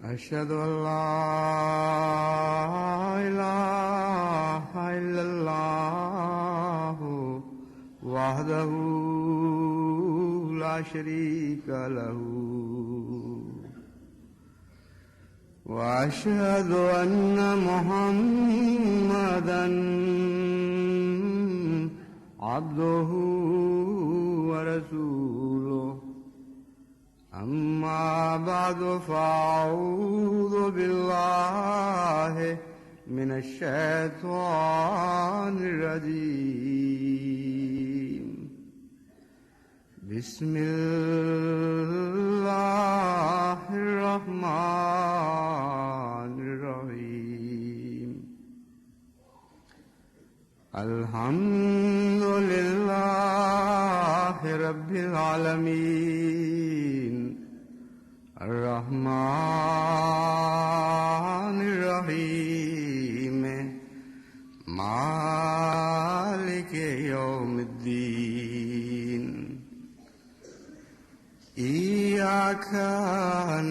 أشهد أن لا إله إلا الله وحده لا شريك له وأشهد أن محمدا عبده ورسوله أما بعد فأعوذ بالله من الشيطان الرجيم بسم الله الرحمن الرحيم الحمد لله رب العالمين الرحمن الرحيم مالك يوم الدين إياك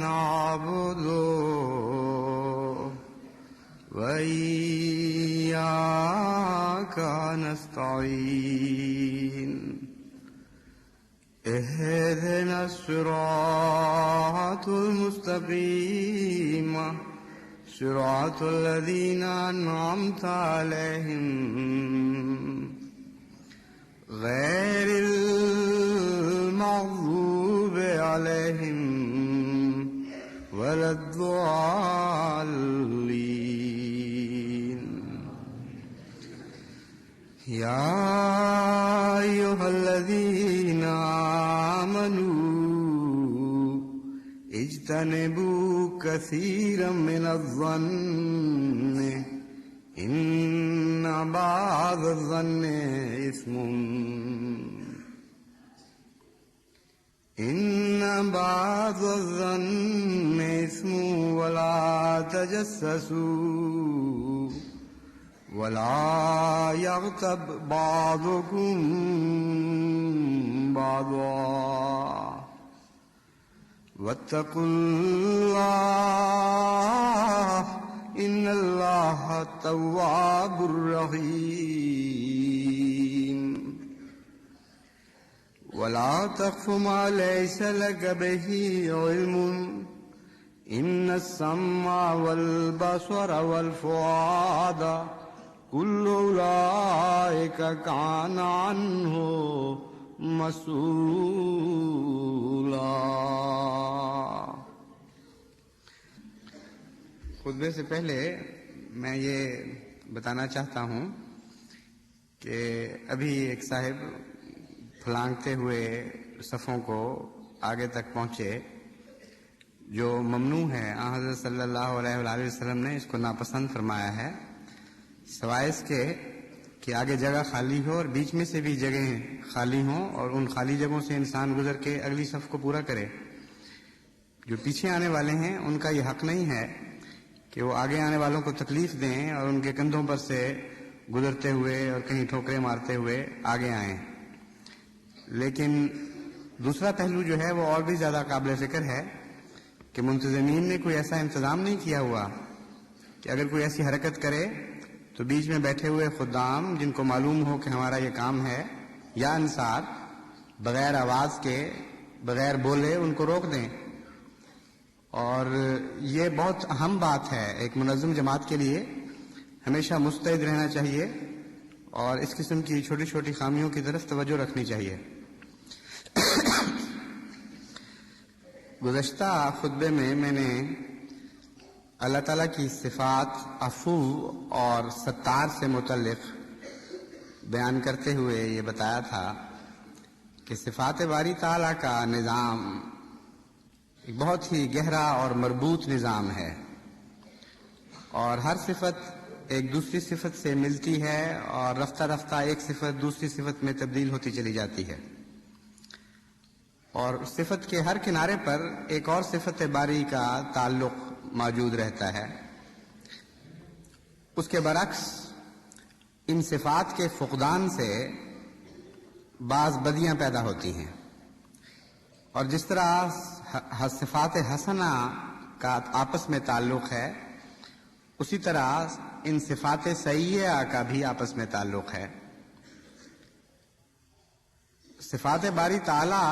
نعبد وإياك نستعين اهدنا الصراط المستقيم صراط الذين أنعمت عليهم غير المغضوب عليهم ولا الضالين يا أيها الذين آمنوا اجتنبوا كثيرا من الظن إن بعض الظن إثم ولا تجسسوا ولا يغتب بعضكم بعضا واتقوا الله إن الله تواب رحيم ولا تقف ما ليس لك به علم إن السمع والبصر والفؤاد كل أولئك كان عنه مسؤولا۔ خطبے سے پہلے میں یہ بتانا چاہتا ہوں کہ ابھی ایک صاحب پھلانگتے ہوئے صفوں کو آگے تک پہنچے، جو ممنوع ہے۔ حضرت صلی اللہ علیہ وآلہ وسلم نے اس کو ناپسند فرمایا ہے، سوائے اس کے کہ آگے جگہ خالی ہو اور بیچ میں سے بھی جگہیں خالی ہوں اور ان خالی جگہوں سے انسان گزر کے اگلی صف کو پورا کرے۔ جو پیچھے آنے والے ہیں ان کا یہ حق نہیں ہے کہ وہ آگے آنے والوں کو تکلیف دیں اور ان کے کندھوں پر سے گزرتے ہوئے اور کہیں ٹھوکریں مارتے ہوئے آگے آئیں۔ لیکن دوسرا پہلو جو ہے وہ اور بھی زیادہ قابل ذکر ہے کہ منتظمین نے کوئی ایسا انتظام نہیں کیا ہوا کہ اگر کوئی ایسی حرکت کرے تو بیچ میں بیٹھے ہوئے خدام جن کو معلوم ہو کہ ہمارا یہ کام ہے یا انصار بغیر آواز کے بغیر بولے ان کو روک دیں۔ اور یہ بہت اہم بات ہے، ایک منظم جماعت کے لیے ہمیشہ مستعد رہنا چاہیے اور اس قسم کی چھوٹی چھوٹی خامیوں کی طرف توجہ رکھنی چاہیے۔ گزشتہ خطبے میں نے اللہ تعالیٰ کی صفات عفو اور ستار سے متعلق بیان کرتے ہوئے یہ بتایا تھا کہ صفات باری تعالیٰ کا نظام ایک بہت ہی گہرا اور مربوط نظام ہے، اور ہر صفت ایک دوسری صفت سے ملتی ہے اور رفتہ رفتہ ایک صفت دوسری صفت میں تبدیل ہوتی چلی جاتی ہے، اور صفت کے ہر کنارے پر ایک اور صفت باری کا تعلق موجود رہتا ہے۔ اس کے برعکس ان صفات کے فقدان سے بعض بدیاں پیدا ہوتی ہیں، اور جس طرح صفات حسنہ کا آپس میں تعلق ہے، اسی طرح ان صفات سیئہ کا بھی آپس میں تعلق ہے۔ صفات باری تعالیٰ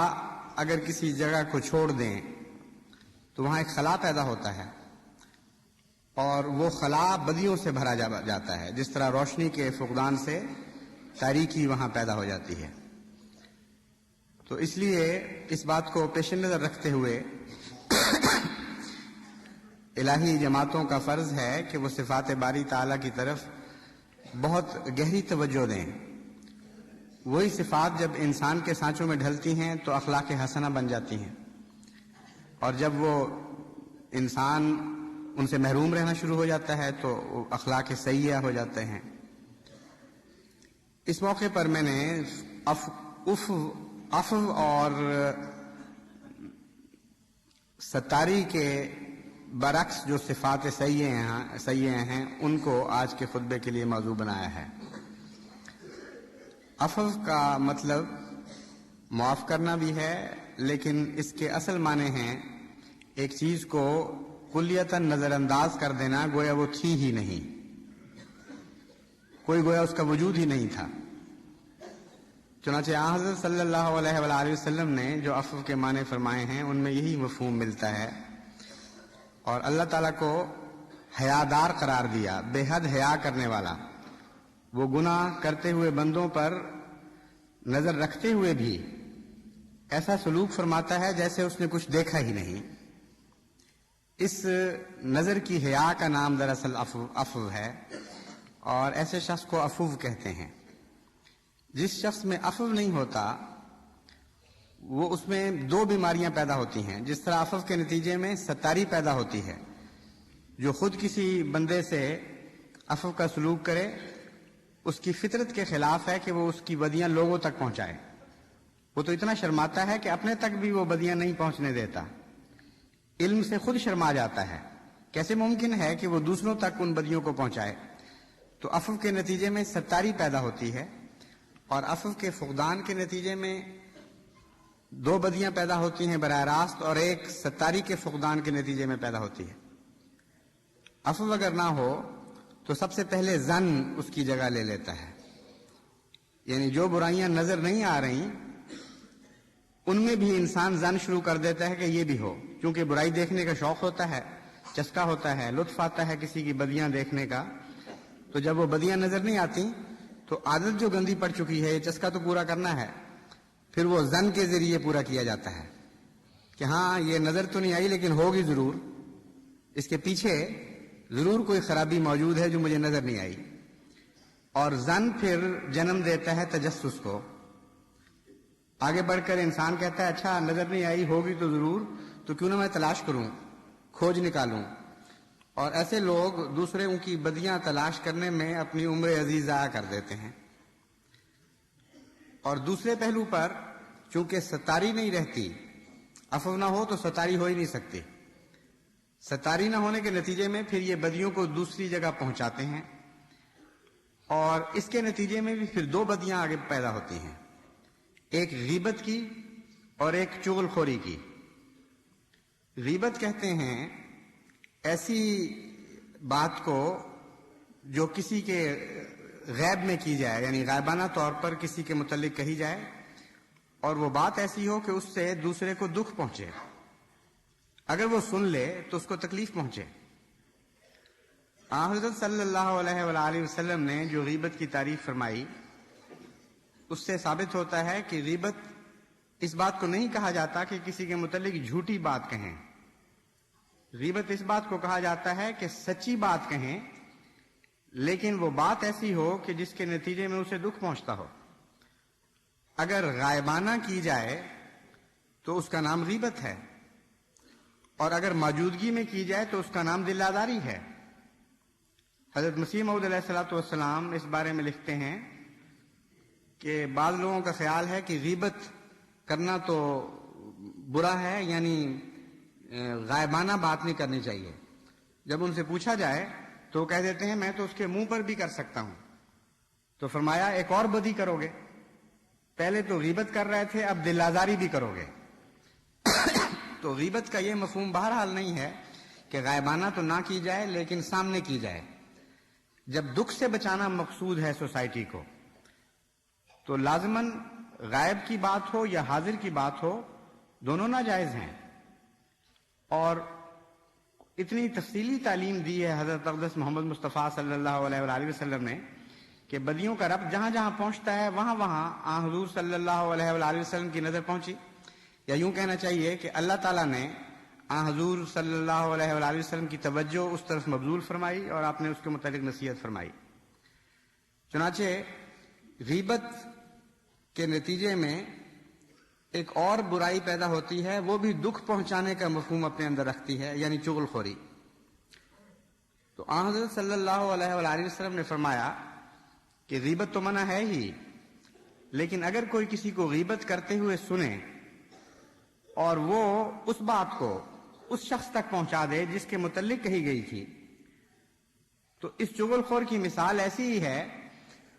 اگر کسی جگہ کو چھوڑ دیں تو وہاں ایک خلا پیدا ہوتا ہے، اور وہ خلا بدیوں سے بھرا جاتا ہے، جس طرح روشنی کے فقدان سے تاریکی وہاں پیدا ہو جاتی ہے۔ تو اس لیے اس بات کو پیش نظر رکھتے ہوئے الہی جماعتوں کا فرض ہے کہ وہ صفات باری تعالیٰ کی طرف بہت گہری توجہ دیں۔ وہی صفات جب انسان کے سانچوں میں ڈھلتی ہیں تو اخلاق حسنہ بن جاتی ہیں، اور جب وہ انسان ان سے محروم رہنا شروع ہو جاتا ہے تو اخلاق سیئہ ہو جاتے ہیں۔ اس موقع پر میں نے عفو اور ستاری کے برعکس جو صفات سیئہ ہیں ان کو آج کے خطبے کے لیے موضوع بنایا ہے۔ عفو کا مطلب معاف کرنا بھی ہے، لیکن اس کے اصل معنی ہیں ایک چیز کو کلیتاً نظر انداز کر دینا، گویا وہ تھی ہی نہیں، کوئی گویا اس کا وجود ہی نہیں تھا۔ چنانچہ آن حضرت صلی اللہ علیہ وآلہ وسلم نے جو عفو کے معنی فرمائے ہیں ان میں یہی مفہوم ملتا ہے، اور اللہ تعالیٰ کو حیادار قرار دیا، بے حد حیا کرنے والا۔ وہ گناہ کرتے ہوئے بندوں پر نظر رکھتے ہوئے بھی ایسا سلوک فرماتا ہے جیسے اس نے کچھ دیکھا ہی نہیں۔ اس نظر کی حیا کا نام دراصل عفو ہے، اور ایسے شخص کو عفو کہتے ہیں۔ جس شخص میں عفو نہیں ہوتا وہ اس میں دو بیماریاں پیدا ہوتی ہیں۔ جس طرح عفو کے نتیجے میں ستاری پیدا ہوتی ہے، جو خود کسی بندے سے عفو کا سلوک کرے اس کی فطرت کے خلاف ہے کہ وہ اس کی بدیاں لوگوں تک پہنچائے۔ وہ تو اتنا شرماتا ہے کہ اپنے تک بھی وہ بدیاں نہیں پہنچنے دیتا، علم سے خود شرما جاتا ہے، کیسے ممکن ہے کہ وہ دوسروں تک ان بدیوں کو پہنچائے۔ تو عفو کے نتیجے میں ستاری پیدا ہوتی ہے، اور عفو کے فقدان کے نتیجے میں دو بدیاں پیدا ہوتی ہیں براہ راست، اور ایک ستاری کے فقدان کے نتیجے میں پیدا ہوتی ہے۔ عفو اگر نہ ہو تو سب سے پہلے ظن اس کی جگہ لے لیتا ہے، یعنی جو برائیاں نظر نہیں آ رہی ان میں بھی انسان ظن شروع کر دیتا ہے کہ یہ بھی ہو، کیونکہ برائی دیکھنے کا شوق ہوتا ہے، چسکا ہوتا ہے، لطف آتا ہے کسی کی بدیاں دیکھنے کا۔ تو جب وہ بدیاں نظر نہیں آتی تو عادت جو گندی پڑ چکی ہے، یہ چسکا تو پورا کرنا ہے، پھر وہ ظن کے ذریعے پورا کیا جاتا ہے کہ ہاں یہ نظر تو نہیں آئی لیکن ہوگی ضرور، اس کے پیچھے ضرور کوئی خرابی موجود ہے جو مجھے نظر نہیں آئی۔ اور ظن پھر جنم دیتا ہے تجسس کو۔ آگے بڑھ کر انسان کہتا ہے اچھا نظر نہیں آئی، ہوگی تو ضرور، تو کیوں نہ میں تلاش کروں، کھوج نکالوں۔ اور ایسے لوگ دوسرے ان کی بدیاں تلاش کرنے میں اپنی عمر عزیز ضائع کر دیتے ہیں۔ اور دوسرے پہلو پر چونکہ ستاری نہیں رہتی، عفو نہ ہو تو ستاری ہو ہی نہیں سکتی، ستاری نہ ہونے کے نتیجے میں پھر یہ بدیوں کو دوسری جگہ پہنچاتے ہیں، اور اس کے نتیجے میں بھی پھر دو بدیاں آگے پیدا ہوتی ہیں، ایک غیبت کی اور ایک چغل خوری کی۔ غیبت کہتے ہیں ایسی بات کو جو کسی کے غیب میں کی جائے، یعنی غائبانہ طور پر کسی کے متعلق کہی جائے، اور وہ بات ایسی ہو کہ اس سے دوسرے کو دکھ پہنچے، اگر وہ سن لے تو اس کو تکلیف پہنچے۔ حضرت صلی اللہ علیہ وآلہ وسلم نے جو غیبت کی تعریف فرمائی اس سے ثابت ہوتا ہے کہ غیبت اس بات کو نہیں کہا جاتا کہ کسی کے متعلق جھوٹی بات کہیں، غیبت اس بات کو کہا جاتا ہے کہ سچی بات کہیں لیکن وہ بات ایسی ہو کہ جس کے نتیجے میں اسے دکھ پہنچتا ہو۔ اگر غائبانہ کی جائے تو اس کا نام غیبت ہے، اور اگر موجودگی میں کی جائے تو اس کا نام دل آزاری ہے۔ حضرت مسیح موعود علیہ الصلوۃ والسلام اس بارے میں لکھتے ہیں کہ بعض لوگوں کا خیال ہے کہ غیبت کرنا تو برا ہے، یعنی غائبانہ بات نہیں کرنی چاہیے۔ جب ان سے پوچھا جائے تو وہ کہہ دیتے ہیں میں تو اس کے منہ پر بھی کر سکتا ہوں۔ تو فرمایا ایک اور بدی کرو گے، پہلے تو غیبت کر رہے تھے اب دل آزاری بھی کرو گے۔ تو غیبت کا یہ مفہوم بہرحال نہیں ہے کہ غائبانہ تو نہ کی جائے لیکن سامنے کی جائے. جب دکھ سے بچانا مقصود ہے سوسائٹی کو تو لازماً غائب کی بات ہو یا حاضر کی بات ہو دونوں ناجائز ہیں. اور اتنی تفصیلی تعلیم دی ہے حضرت اقدس محمد مصطفیٰ صلی اللہ علیہ وآلہ وسلم نے کہ بدیوں کا رب جہاں جہاں پہنچتا ہے وہاں وہاں آن حضور صلی اللہ علیہ وآلہ وسلم کی نظر پہنچی. یا یوں کہنا چاہیے کہ اللہ تعالیٰ نے آن حضور صلی اللہ علیہ وآلہ وسلم کی توجہ اس طرف مبذول فرمائی اور آپ نے اس کے متعلق نصیحت فرمائی. چنانچہ غیبت کے نتیجے میں ایک اور برائی پیدا ہوتی ہے، وہ بھی دکھ پہنچانے کا مفہوم اپنے اندر رکھتی ہے، یعنی چغل خوری. تو آن حضرت صلی اللہ علیہ وآلہ وسلم نے فرمایا کہ غیبت تو منع ہے ہی، لیکن اگر کوئی کسی کو غیبت کرتے ہوئے سنے اور وہ اس بات کو اس شخص تک پہنچا دے جس کے متعلق کہی گئی تھی، تو اس چغل خور کی مثال ایسی ہی ہے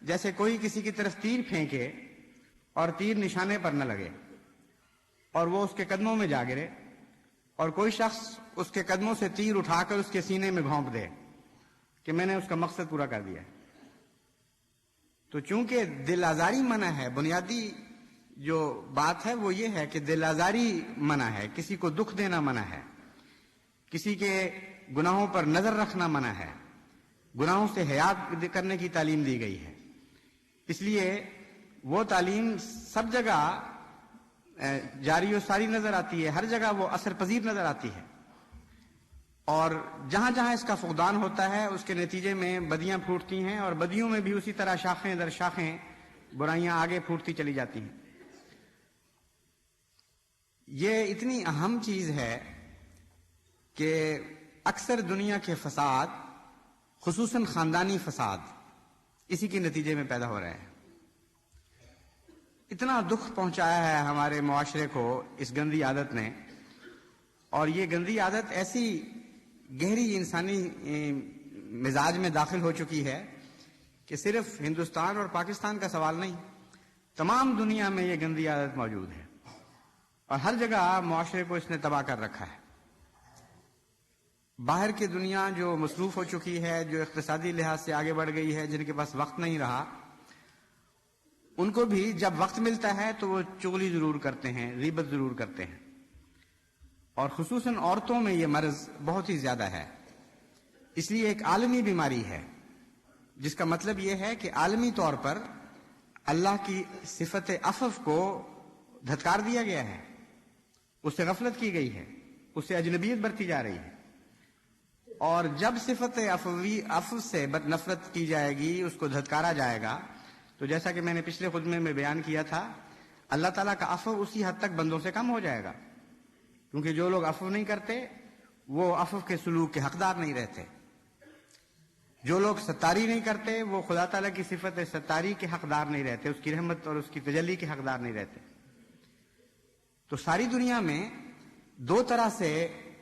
جیسے کوئی کسی کی طرف تیر پھینکے اور تیر نشانے پر نہ لگے اور وہ اس کے قدموں میں جا گرے، اور کوئی شخص اس کے قدموں سے تیر اٹھا کر اس کے سینے میں گھونپ دے کہ میں نے اس کا مقصد پورا کر دیا. تو چونکہ دل آزاری منع ہے، بنیادی جو بات ہے وہ یہ ہے کہ دل آزاری منع ہے، کسی کو دکھ دینا منع ہے، کسی کے گناہوں پر نظر رکھنا منع ہے، گناہوں سے حیا کرنے کی تعلیم دی گئی ہے. اس لیے وہ تعلیم سب جگہ جاری و ساری نظر آتی ہے، ہر جگہ وہ اثر پذیر نظر آتی ہے، اور جہاں جہاں اس کا فقدان ہوتا ہے اس کے نتیجے میں بدیاں پھوٹتی ہیں، اور بدیوں میں بھی اسی طرح شاخیں در شاخیں برائیاں آگے پھوٹتی چلی جاتی ہیں. یہ اتنی اہم چیز ہے کہ اکثر دنیا کے فساد، خصوصاً خاندانی فساد، اسی کے نتیجے میں پیدا ہو رہے ہیں. اتنا دکھ پہنچایا ہے ہمارے معاشرے کو اس گندی عادت نے، اور یہ گندی عادت ایسی گہری انسانی مزاج میں داخل ہو چکی ہے کہ صرف ہندوستان اور پاکستان کا سوال نہیں، تمام دنیا میں یہ گندی عادت موجود ہے، اور ہر جگہ معاشرے کو اس نے تباہ کر رکھا ہے. باہر کی دنیا جو مصروف ہو چکی ہے، جو اقتصادی لحاظ سے آگے بڑھ گئی ہے، جن کے پاس وقت نہیں رہا، ان کو بھی جب وقت ملتا ہے تو وہ چغلی ضرور کرتے ہیں، غیبت ضرور کرتے ہیں. اور خصوصاً عورتوں میں یہ مرض بہت ہی زیادہ ہے. اس لیے ایک عالمی بیماری ہے، جس کا مطلب یہ ہے کہ عالمی طور پر اللہ کی صفت عفو کو دھتکار دیا گیا ہے، اس سے غفلت کی گئی ہے، اس سے اجنبیت برتی جا رہی ہے. اور جب صفت عفو سے بد نفرت کی جائے گی، اس کو دھتکارا جائے گا، تو جیسا کہ میں نے پچھلے خطبے میں بیان کیا تھا، اللہ تعالیٰ کا عفو اسی حد تک بندوں سے کم ہو جائے گا، کیونکہ جو لوگ عفو نہیں کرتے وہ عفو کے سلوک کے حقدار نہیں رہتے. جو لوگ ستاری نہیں کرتے وہ خدا تعالیٰ کی صفت ستاری کے حقدار نہیں رہتے، اس کی رحمت اور اس کی تجلی کے حقدار نہیں رہتے. تو ساری دنیا میں دو طرح سے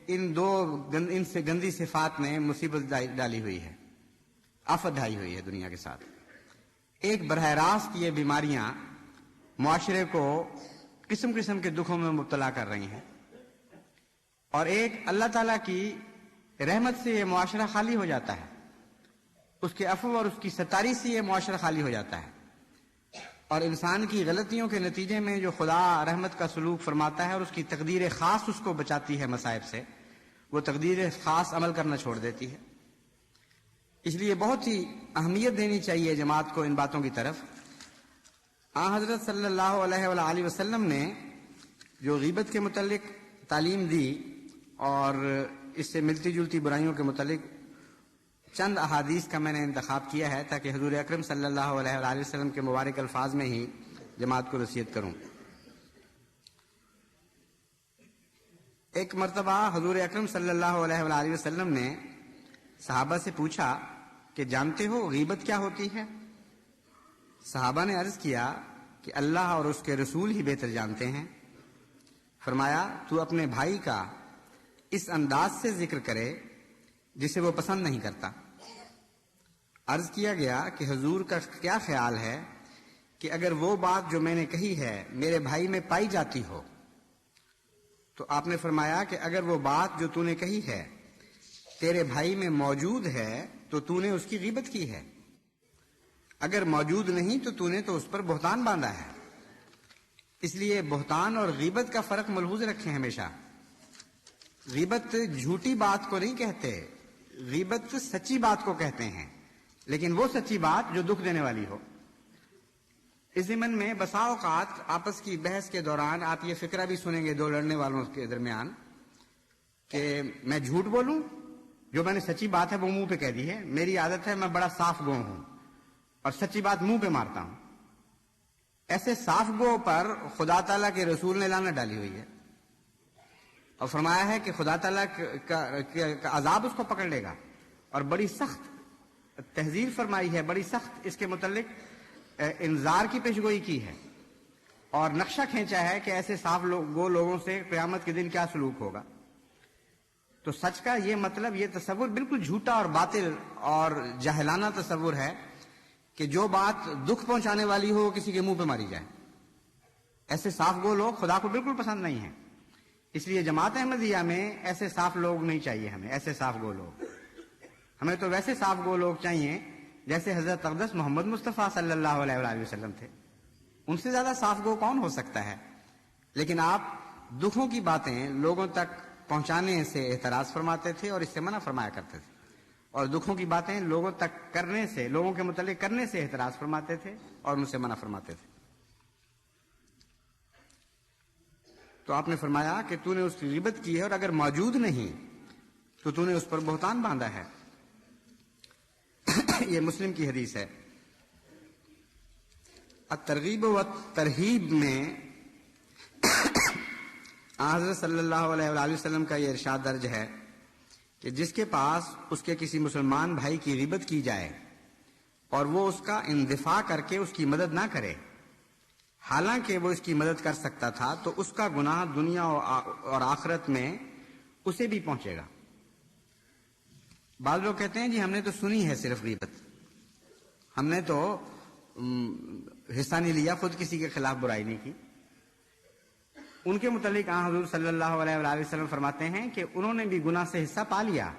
ان سے گندی صفات نے مصیبت ڈالی ہوئی ہے، آفت ڈھائی ہوئی ہے دنیا کے ساتھ. ایک براہ راست یہ بیماریاں معاشرے کو قسم قسم کے دکھوں میں مبتلا کر رہی ہیں، اور ایک اللہ تعالیٰ کی رحمت سے یہ معاشرہ خالی ہو جاتا ہے، اس کے عفو اور اس کی ستاری سے یہ معاشرہ خالی ہو جاتا ہے. اور انسان کی غلطیوں کے نتیجے میں جو خدا رحمت کا سلوک فرماتا ہے اور اس کی تقدیر خاص اس کو بچاتی ہے مصائب سے، وہ تقدیر خاص عمل کرنا چھوڑ دیتی ہے. اس لیے بہت ہی اہمیت دینی چاہیے جماعت کو ان باتوں کی طرف. آن حضرت صلی اللہ علیہ وآلہ وسلم نے جو غیبت کے متعلق تعلیم دی اور اس سے ملتی جلتی برائیوں کے متعلق چند احادیث کا میں نے انتخاب کیا ہے تاکہ حضور اکرم صلی اللہ علیہ وآلہ وسلم کے مبارک الفاظ میں ہی جماعت کو نصیحت کروں. ایک مرتبہ حضور اکرم صلی اللہ علیہ وآلہ وسلم نے صحابہ سے پوچھا کہ جانتے ہو غیبت کیا ہوتی ہے؟ صحابہ نے عرض کیا کہ اللہ اور اس کے رسول ہی بہتر جانتے ہیں. فرمایا تو اپنے بھائی کا اس انداز سے ذکر کرے جسے وہ پسند نہیں کرتا. عرض کیا گیا کہ حضور کا کیا خیال ہے کہ اگر وہ بات جو میں نے کہی ہے میرے بھائی میں پائی جاتی ہو؟ تو آپ نے فرمایا کہ اگر وہ بات جو تو نے کہی ہے تیرے بھائی میں موجود ہے تو تو نے اس کی غیبت کی ہے، اگر موجود نہیں تو نے تو اس پر بہتان باندھا ہے۔ اس لیے بہتان اور غیبت کا فرق ملحوظ رکھیں ہمیشہ۔ غیبت جھوٹی بات کو نہیں کہتے، غیبت سچی بات کو کہتے ہیں، لیکن وہ سچی بات جو دکھ دینے والی ہو۔ اس ضمن میں بسا اوقات آپس کی بحث کے دوران آپ یہ فکرہ بھی سنیں گے دو لڑنے والوں کے درمیان کہ میں جھوٹ بولوں، جو میں نے سچی بات ہے وہ منہ پہ کہہ دی ہے، میری عادت ہے میں بڑا صاف گو ہوں اور سچی بات منہ پہ مارتا ہوں۔ ایسے صاف گو پر خدا تعالیٰ کے رسول نے لعنت ڈالی ہوئی ہے اور فرمایا ہے کہ خدا تعالیٰ کا عذاب اس کو پکڑ لے گا، اور بڑی سخت تحذیر فرمائی ہے، بڑی سخت اس کے متعلق انذار کی پیشگوئی کی ہے، اور نقشہ کھینچا ہے کہ ایسے صاف گو لوگوں سے قیامت کے دن کیا سلوک ہوگا۔ تو سچ کا یہ مطلب، یہ تصور بالکل جھوٹا اور باطل اور جاہلانہ تصور ہے کہ جو بات دکھ پہنچانے والی ہو کسی کے منہ پہ ماری جائے۔ ایسے صاف گو لوگ خدا کو بالکل پسند نہیں ہیں، اس لیے جماعت احمدیہ میں ایسے صاف لوگ نہیں چاہیے ہمیں، ایسے صاف گو لوگ۔ ہمیں تو ویسے صاف گو لوگ چاہیے جیسے حضرت اقدس محمد مصطفیٰ صلی اللہ علیہ وآلہ وسلم تھے، ان سے زیادہ صاف گو کون ہو سکتا ہے؟ لیکن آپ دکھوں کی باتیں لوگوں تک پہنچانے سے اعتراض فرماتے تھے اور اس سے منع فرمایا کرتے تھے، اور دکھوں کی باتیں لوگوں تک کرنے سے، لوگوں کے متعلق کرنے سے اعتراض فرماتے تھے اور ان سے منع فرماتے تھے۔ تو آپ نے فرمایا کہ تو نے اس کی غیبت کی ہے، اور اگر موجود نہیں تو نے اس پر بہتان باندھا ہے۔ یہ مسلم کی حدیث ہے۔ الترغیب و ترہیب میں حضرت صلی اللہ علیہ وآلہ وسلم کا یہ ارشاد درج ہے کہ جس کے پاس اس کے کسی مسلمان بھائی کی غیبت کی جائے اور وہ اس کا اندفاع کر کے اس کی مدد نہ کرے، حالانکہ وہ اس کی مدد کر سکتا تھا، تو اس کا گناہ دنیا اور آخرت میں اسے بھی پہنچے گا۔ بعض لوگ کہتے ہیں جی ہم نے تو سنی ہے صرف غیبت، ہم نے تو حصہ نہیں لیا، خود کسی کے خلاف برائی نہیں کی۔ ان کے متعلق حضور صلی اللہ علیہ وآلہ وسلم فرماتے ہیں کہ انہوں نے بھی گناہ سے حصہ پا لیا۔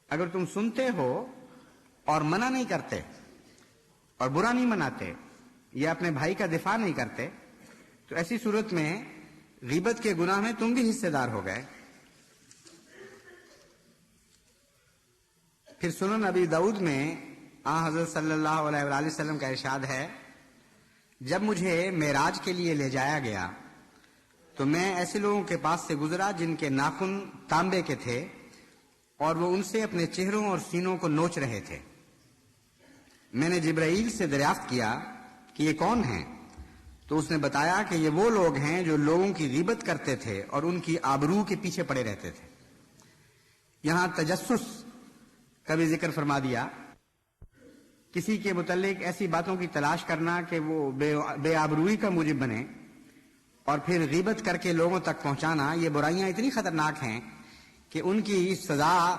اگر تم سنتے ہو اور منع نہیں کرتے اور برا نہیں مناتے یا اپنے بھائی کا دفاع نہیں کرتے، تو ایسی صورت میں غیبت کے گناہ میں تم بھی حصے دار ہو گئے۔ پھر سنن ابی داؤد میں حضرت صلی اللہ علیہ وآلہ وسلم کا ارشاد ہے، جب مجھے معراج کے لیے لے جایا گیا تو میں ایسے لوگوں کے پاس سے گزرا جن کے ناخن تانبے کے تھے اور وہ ان سے اپنے چہروں اور سینوں کو نوچ رہے تھے۔ میں نے جبرائیل سے دریافت کیا کہ یہ کون ہیں؟ تو اس نے بتایا کہ یہ وہ لوگ ہیں جو لوگوں کی غیبت کرتے تھے اور ان کی آبرو کے پیچھے پڑے رہتے تھے۔ یہاں تجسس کا بھی ذکر فرما دیا، کسی کے متعلق ایسی باتوں کی تلاش کرنا کہ وہ بے آبروئی کا موجب بنے اور پھر غیبت کر کے لوگوں تک پہنچانا، یہ برائیاں اتنی خطرناک ہیں کہ ان کی سزا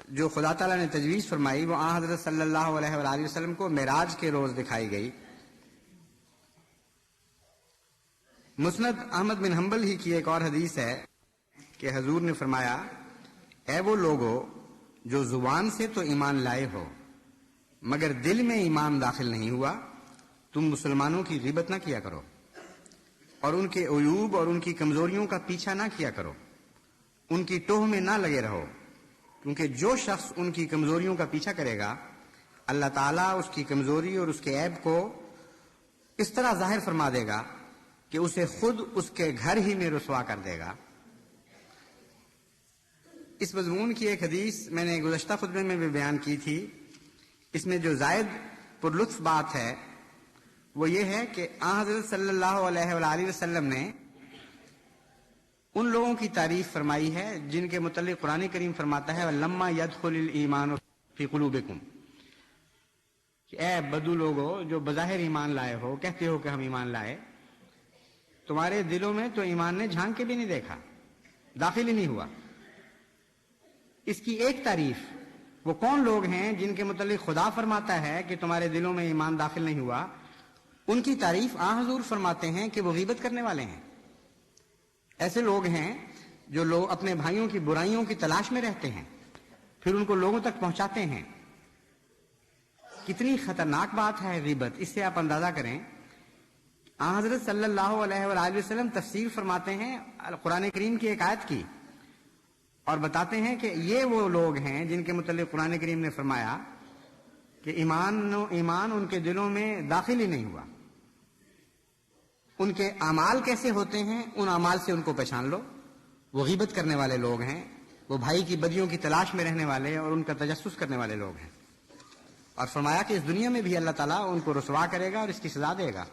جو خدا تعالیٰ نے تجویز فرمائی وہ حضرت صلی اللہ علیہ وآلہ وسلم کو معراج کے روز دکھائی گئی۔ مسند احمد بن حنبل ہی کی ایک اور حدیث ہے کہ حضور نے فرمایا، اے وہ لوگو جو زبان سے تو ایمان لائے ہو مگر دل میں ایمان داخل نہیں ہوا، تم مسلمانوں کی غیبت نہ کیا کرو اور ان کے عیوب اور ان کی کمزوریوں کا پیچھا نہ کیا کرو، ان کی ٹوہ میں نہ لگے رہو، کیونکہ جو شخص ان کی کمزوریوں کا پیچھا کرے گا اللہ تعالیٰ اس کی کمزوری اور اس کے عیب کو اس طرح ظاہر فرما دے گا کہ اسے خود اس کے گھر ہی میں رسوا کر دے گا۔ اس مضمون کی ایک حدیث میں نے گزشتہ خطبے میں بھی بیان کی تھی۔ اس میں جو زائد پر لطف بات ہے وہ یہ ہے کہ حضرت صلی اللہ علیہ وآلہ وسلم نے ان لوگوں کی تعریف فرمائی ہے جن کے متعلق قرآن کریم فرماتا ہے وَلَمَّا يَدْخُلِ الْإِيمَانُ فِي قُلُوبِكُمْ، کہ اے بدو لوگو جو بظاہر ایمان لائے ہو، کہتے ہو کہ ہم ایمان لائے، تمہارے دلوں میں تو ایمان نے جھانک کے بھی نہیں دیکھا، داخل ہی نہیں ہوا۔ اس کی ایک تعریف، وہ کون لوگ ہیں جن کے متعلق خدا فرماتا ہے کہ تمہارے دلوں میں ایمان داخل نہیں ہوا، ان کی تعریف حضور فرماتے ہیں کہ وہ غیبت کرنے والے ہیں۔ ایسے لوگ ہیں جو لوگ اپنے بھائیوں کی برائیوں کی تلاش میں رہتے ہیں، پھر ان کو لوگوں تک پہنچاتے ہیں۔ کتنی خطرناک بات ہے غیبت، اس سے آپ اندازہ کریں۔ حضرت صلی اللہ علیہ وآلہ وسلم تفسیر فرماتے ہیں قرآن کریم کی ایک آیت کی، اور بتاتے ہیں کہ یہ وہ لوگ ہیں جن کے متعلق قرآن کریم نے فرمایا کہ ایمان ان کے دلوں میں داخل ہی نہیں ہوا۔ ان کے اعمال کیسے ہوتے ہیں، ان اعمال سے ان کو پہچان لو۔ وہ غیبت کرنے والے لوگ ہیں، وہ بھائی کی بدیوں کی تلاش میں رہنے والے اور ان کا تجسس کرنے والے لوگ ہیں۔ اور فرمایا کہ اس دنیا میں بھی اللہ تعالیٰ ان کو رسوا کرے گا اور اس کی سزا دے گا۔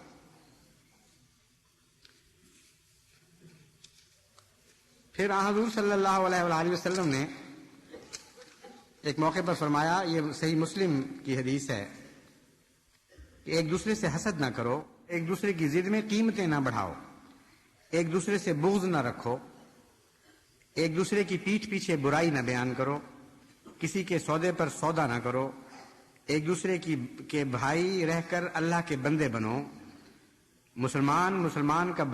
پھر حضور صلی اللہ علیہ وآلہ وسلم نے ایک موقع پر فرمایا، یہ صحیح مسلم کی حدیث ہے، کہ ایک دوسرے سے حسد نہ کرو، ایک دوسرے کی ضد میں قیمتیں نہ بڑھاؤ، ایک دوسرے سے بغض نہ رکھو، ایک دوسرے کی پیٹھ پیچھے برائی نہ بیان کرو، کسی کے سودے پر سودا نہ کرو، ایک دوسرے کے بھائی رہ کر اللہ کے بندے بنو۔ مسلمان کا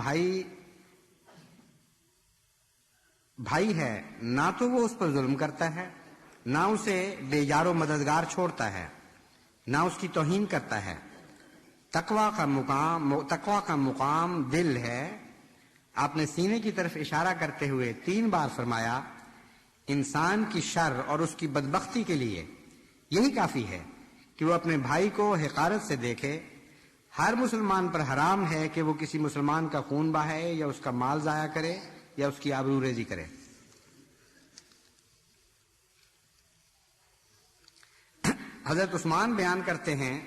بھائی ہے، نہ تو وہ اس پر ظلم کرتا ہے، نہ اسے بے یار و مددگار چھوڑتا ہے، نہ اس کی توہین کرتا ہے۔ تقویٰ کا مقام دل ہے۔ آپ نے سینے کی طرف اشارہ کرتے ہوئے 3 بار فرمایا، انسان کی شر اور اس کی بدبختی کے لیے یہی کافی ہے کہ وہ اپنے بھائی کو حقارت سے دیکھے۔ ہر مسلمان پر حرام ہے کہ وہ کسی مسلمان کا خون بہائے یا اس کا مال ضائع کرے یا اس کی آبرو ریزی کرے۔ حضرت عثمان بیان کرتے ہیں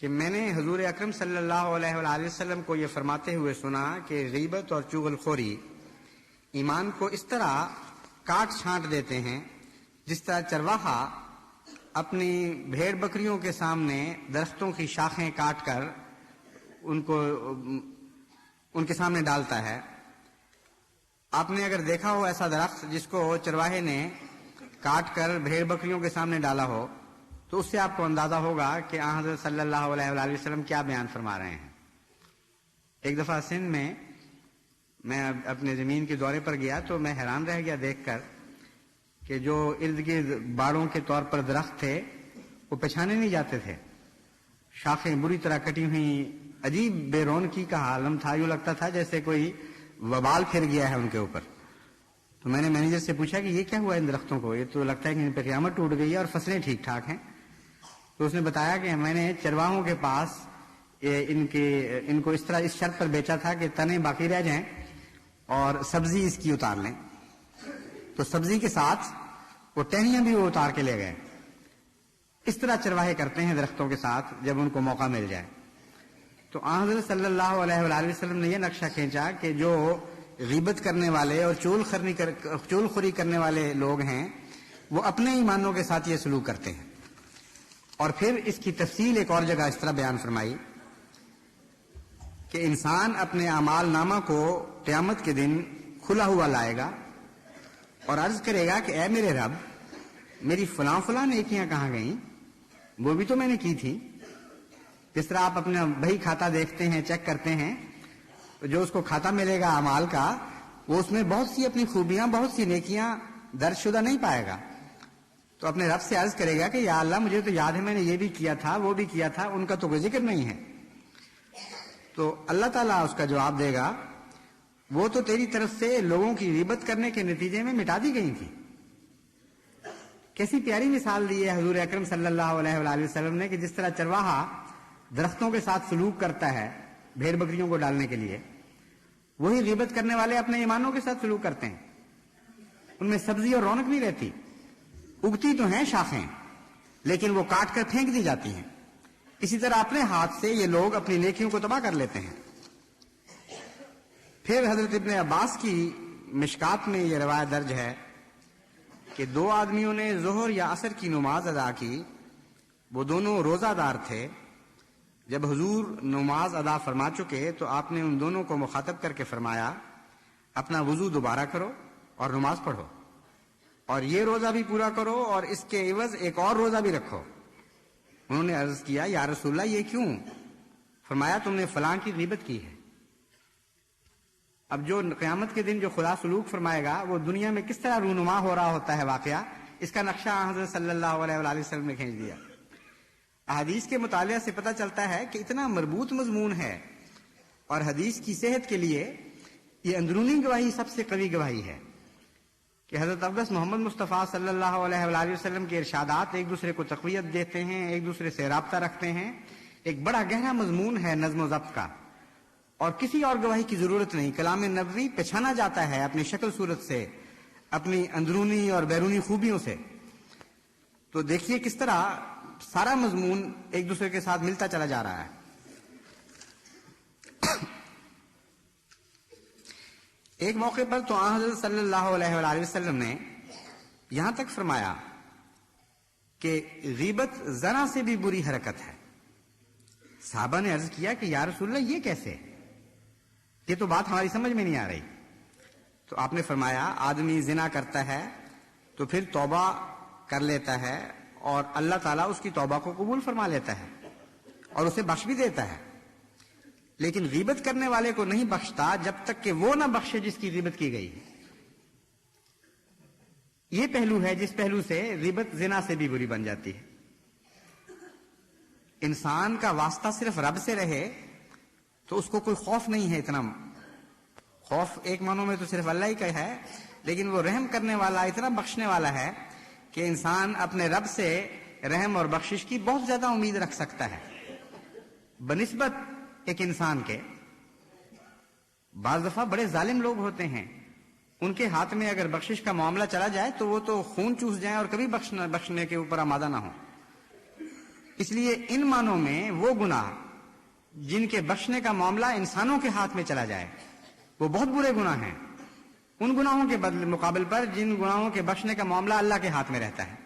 کہ میں نے حضور اکرم صلی اللہ علیہ وآلہ وسلم کو یہ فرماتے ہوئے سنا کہ غیبت اور چغل خوری ایمان کو اس طرح کاٹ چھانٹ دیتے ہیں جس طرح چرواہا اپنی بھیڑ بکریوں کے سامنے درختوں کی شاخیں کاٹ کر ان کے سامنے ڈالتا ہے۔ آپ نے اگر دیکھا ہو ایسا درخت جس کو چرواہے نے کاٹ کر بھیڑ بکریوں کے سامنے ڈالا ہو، تو اس سے آپ کو اندازہ ہوگا کہ حضرت صلی اللہ علیہ وآلہ وسلم کیا بیان فرما رہے ہیں۔ ایک دفعہ سندھ میں اپنے زمین کے دورے پر گیا تو میں حیران رہ گیا دیکھ کر کہ جو ارد گرد باڑوں کے طور پر درخت تھے وہ پہچانے نہیں جاتے تھے، شاخیں بری طرح کٹی ہوئی، عجیب بے رونقی کا عالم تھا، یوں لگتا تھا جیسے کوئی وبال پھر گیا ہے ان کے اوپر۔ تو میں نے مینیجر سے پوچھا کہ یہ کیا ہوا ان درختوں کو، یہ تو لگتا ہے کہ ان پہ قیامت ٹوٹ گئی ہے اور فصلیں ٹھیک ٹھاک ہیں۔ تو اس نے بتایا کہ میں نے چرواہوں کے پاس ان کو اس طرح اس شرط پر بیچا تھا کہ تنے باقی رہ جائیں اور سبزی اس کی اتار لیں، تو سبزی کے ساتھ وہ ٹہنیاں بھی وہ اتار کے لے گئے۔ اس طرح چرواہے کرتے ہیں درختوں کے ساتھ جب ان کو موقع مل جائے۔ تو حضرت صلی اللہ علیہ وآلہ وسلم نے یہ نقشہ کھینچا کہ جو غیبت کرنے والے اور چول خوری کرنے والے لوگ ہیں وہ اپنے ایمانوں کے ساتھ یہ سلوک کرتے ہیں۔ اور پھر اس کی تفصیل ایک اور جگہ اس طرح بیان فرمائی کہ انسان اپنے اعمال نامہ کو قیامت کے دن کھلا ہوا لائے گا اور عرض کرے گا کہ اے میرے رب، میری فلاں نیکیاں کہاں گئیں، وہ بھی تو میں نے کی تھی۔ جس طرح آپ اپنا بہی کھاتا دیکھتے ہیں، چیک کرتے ہیں، جو اس کو کھاتا ملے گا اعمال کا، وہ اس میں بہت سی اپنی خوبیاں، بہت سی نیکیاں درج شدہ نہیں پائے گا۔ تو اپنے رب سے عرض کرے گا کہ یا اللہ، مجھے تو یاد ہے میں نے یہ بھی کیا تھا، وہ بھی کیا تھا، ان کا تو کوئی ذکر نہیں ہے۔ تو اللہ تعالیٰ اس کا جواب دے گا، وہ تو تیری طرف سے لوگوں کی غیبت کرنے کے نتیجے میں مٹا دی گئی تھی۔ کیسی پیاری مثال دی ہے حضور اکرم صلی اللہ علیہ وآلہ وسلم نے کہ جس طرح چرواہا درختوں کے ساتھ سلوک کرتا ہے بھیڑ بکریوں کو ڈالنے کے لیے، وہی غیبت کرنے والے اپنے ایمانوں کے ساتھ سلوک کرتے ہیں۔ ان میں سبزی اور رونق نہیں رہتی، اگتی تو ہیں شاخیں لیکن وہ کاٹ کر پھینک دی جاتی ہیں۔ اسی طرح اپنے ہاتھ سے یہ لوگ اپنی نیکیوں کو تباہ کر لیتے ہیں۔ پھر حضرت ابن عباس کی مشکات میں یہ روایت درج ہے کہ 2 آدمیوں نے ظہر یا عصر کی نماز ادا کی، وہ دونوں روزہ دار تھے۔ جب حضور نماز ادا فرما چکے تو آپ نے ان دونوں کو مخاطب کر کے فرمایا، اپنا وضو دوبارہ کرو اور نماز پڑھو، اور یہ روزہ بھی پورا کرو اور اس کے عوض ایک اور روزہ بھی رکھو۔ انہوں نے عرض کیا، یا رسول اللہ یہ کیوں؟ فرمایا، تم نے فلاں کی غیبت کی ہے۔ اب جو قیامت کے دن جو خدا سلوک فرمائے گا وہ دنیا میں کس طرح رونما ہو رہا ہوتا ہے واقعہ، اس کا نقشہ حضرت صلی اللہ علیہ وآلہ وسلم نے کھینچ دیا۔ حدیث کے مطالعہ سے پتہ چلتا ہے کہ اتنا مربوط مضمون ہے، اور حدیث کی صحت کے لیے یہ اندرونی گواہی سب سے قوی گواہی ہے کہ حضرت اقدس محمد مصطفیٰ صلی اللہ علیہ وآلہ وسلم کے ارشادات ایک دوسرے کو تقویت دیتے ہیں، ایک دوسرے سے رابطہ رکھتے ہیں۔ ایک بڑا گہرا مضمون ہے نظم و ضبط کا، اور کسی اور گواہی کی ضرورت نہیں۔ کلام نبوی پہچانا جاتا ہے اپنی شکل صورت سے، اپنی اندرونی اور بیرونی خوبیوں سے۔ تو دیکھیے کس طرح سارا مضمون ایک دوسرے کے ساتھ ملتا چلا جا رہا ہے۔ ایک موقع پر تو حضرت صلی اللہ علیہ وآلہ وسلم نے یہاں تک فرمایا کہ غیبت ذرا سے بھی بری حرکت ہے۔ صحابہ نے عرض کیا کہ یا رسول اللہ یہ کیسے؟ یہ تو بات ہماری سمجھ میں نہیں آ رہی۔ تو آپ نے فرمایا آدمی زنا کرتا ہے تو پھر توبہ کر لیتا ہے، اور اللہ تعالیٰ اس کی توبہ کو قبول فرما لیتا ہے اور اسے بخش بھی دیتا ہے، لیکن غیبت کرنے والے کو نہیں بخشتا جب تک کہ وہ نہ بخشے جس کی غیبت کی گئی۔ یہ پہلو ہے جس پہلو سے غیبت زنا سے بھی بری بن جاتی ہے۔ انسان کا واسطہ صرف رب سے رہے تو اس کو کوئی خوف نہیں ہے۔ اتنا خوف ایک معنوں میں تو صرف اللہ ہی کا ہے، لیکن وہ رحم کرنے والا، اتنا بخشنے والا ہے کہ انسان اپنے رب سے رحم اور بخشش کی بہت زیادہ امید رکھ سکتا ہے بنسبت ایک انسان کے۔ بعض دفعہ بڑے ظالم لوگ ہوتے ہیں، ان کے ہاتھ میں اگر بخشش کا معاملہ چلا جائے تو وہ تو خون چوس جائیں اور کبھی بخشنے کے اوپر آمادہ نہ ہو۔ اس لیے ان معنوں میں وہ گناہ جن کے بخشنے کا معاملہ انسانوں کے ہاتھ میں چلا جائے وہ بہت برے گناہ ہیں، ان گناہوں کے مقابل پر جن گناہوں کے بخشنے کا معاملہ اللہ کے ہاتھ میں رہتا ہے۔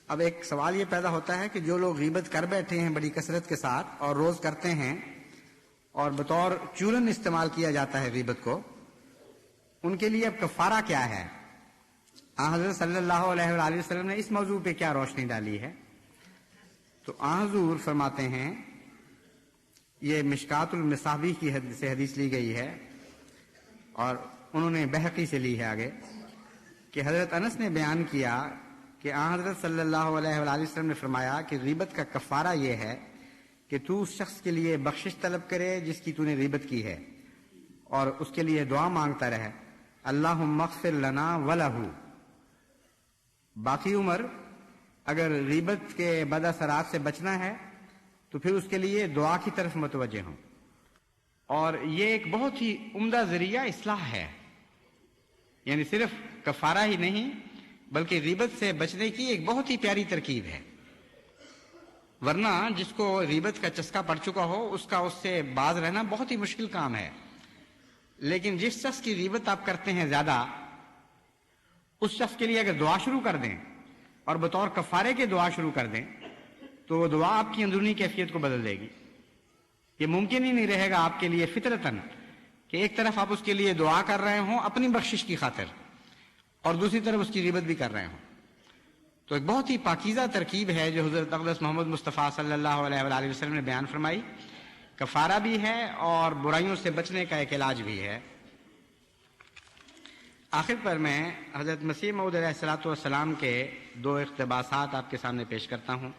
اب ایک سوال یہ پیدا ہوتا ہے کہ جو لوگ غیبت کر بیٹھے ہیں بڑی کثرت کے ساتھ اور روز کرتے ہیں اور بطور چورن استعمال کیا جاتا ہے غیبت کو، ان کے لیے اب کفارہ کیا ہے؟ حضرت صلی اللہ علیہ وآلہ وسلم نے اس موضوع پہ کیا روشنی ڈالی ہے؟ تو حضور فرماتے ہیں، یہ مشکات المصابیح کی سے حدیث لی گئی ہے اور انہوں نے بہقی سے لی ہے آگے، کہ حضرت انس نے بیان کیا کہ حضرت صلی اللہ علیہ وآلہ وسلم نے فرمایا کہ غیبت کا کفارہ یہ ہے کہ تو اس شخص کے لیے بخشش طلب کرے جس کی تو نے غیبت کی ہے، اور اس کے لیے دعا مانگتا رہے، اللہم اغفر لنا ولہ۔ باقی عمر اگر غیبت کے بد اثرات سے بچنا ہے تو پھر اس کے لیے دعا کی طرف متوجہ ہوں۔ اور یہ ایک بہت ہی عمدہ ذریعہ اصلاح ہے، یعنی صرف کفارہ ہی نہیں بلکہ غیبت سے بچنے کی ایک بہت ہی پیاری ترکیب ہے۔ ورنہ جس کو غیبت کا چسکا پڑ چکا ہو اس کا اس سے باز رہنا بہت ہی مشکل کام ہے، لیکن جس شخص کی غیبت آپ کرتے ہیں زیادہ، اس شخص کے لیے اگر دعا شروع کر دیں اور بطور کفارے کے دعا شروع کر دیں تو وہ دعا آپ کی اندرونی کیفیت کو بدل دے گی۔ یہ ممکن ہی نہیں رہے گا آپ کے لیے فطرتاً کہ ایک طرف آپ اس کے لیے دعا کر رہے ہوں اپنی بخشش کی خاطر اور دوسری طرف اس کی غیبت بھی کر رہے ہوں۔ تو ایک بہت ہی پاکیزہ ترکیب ہے جو حضرت اقدس محمد مصطفیٰ صلی اللہ علیہ وآلہ وسلم نے بیان فرمائی، کفارہ بھی ہے اور برائیوں سے بچنے کا ایک علاج بھی ہے۔ آخر پر میں حضرت مسیح موعود علیہ الصلوۃ والسلام کے دو اقتباسات آپ کے سامنے پیش کرتا ہوں۔